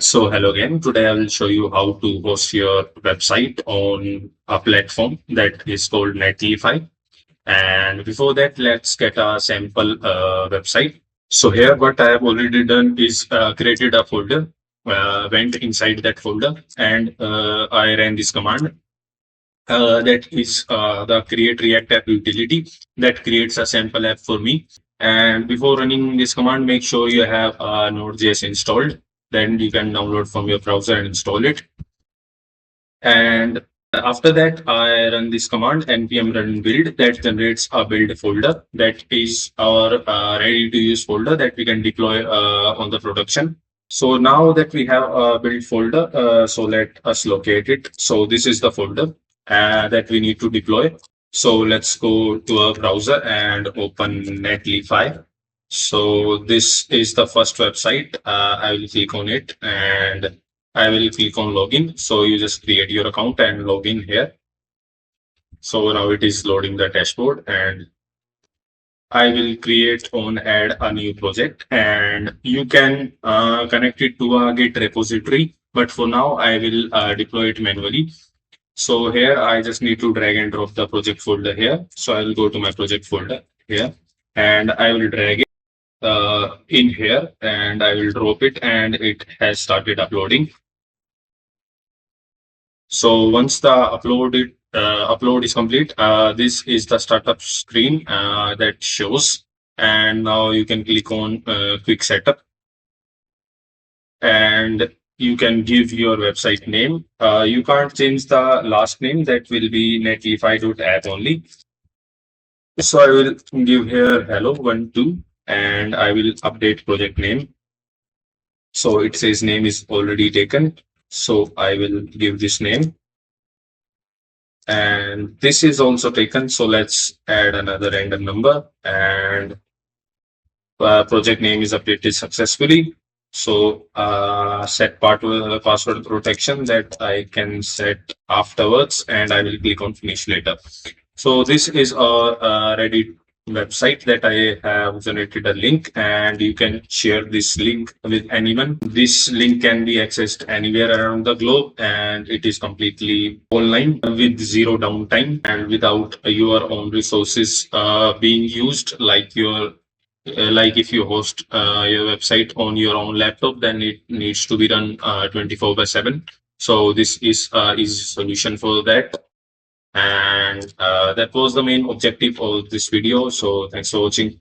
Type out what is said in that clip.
Alright, so hello again. Today I will show you how to host your website on a platform that is called Netlify. And before that, let's get a sample website. So here what I have already done is created a folder, went inside that folder, and I ran this command. That is the create React app utility that creates a sample app for me. And before running this command, make sure you have Node.js installed. Then you can download from your browser and install it. And after that, I run this command npm run build that generates a build folder that is our ready to use folder that we can deploy on the production. So now that we have a build folder, so let us locate it. So this is the folder that we need to deploy. So let's go to our browser and open Netlify. So this is the first website. I will click on it and I will click on login. So you just create your account and log in here. So now it is loading the dashboard and I will create on add a new project and you can connect it to a Git repository. But for now, I will deploy it manually. So here I just need to drag and drop the project folder here. So I will go to my project folder here and I will drag it in here and I will drop it and it has started uploading. So once the upload is complete, this is the startup screen that shows, and now you can click on quick setup and you can give your website name. You can't change the last name, that will be netlify.app only. So I will give here hello12 and I will update project name. So it says name is already taken. So I will give this name and this is also taken. So let's add another random number and project name is updated successfully. So set password protection that I can set afterwards and I will click on finish later. So this is a ready website that I have generated a link and you can share this link with anyone. This link can be accessed anywhere around the globe and it is completely online with zero downtime and without your own resources being used, like your like if you host your website on your own laptop, then it needs to be run 24/7. So this is easy solution for that. And that was the main objective of this video. So thanks for watching.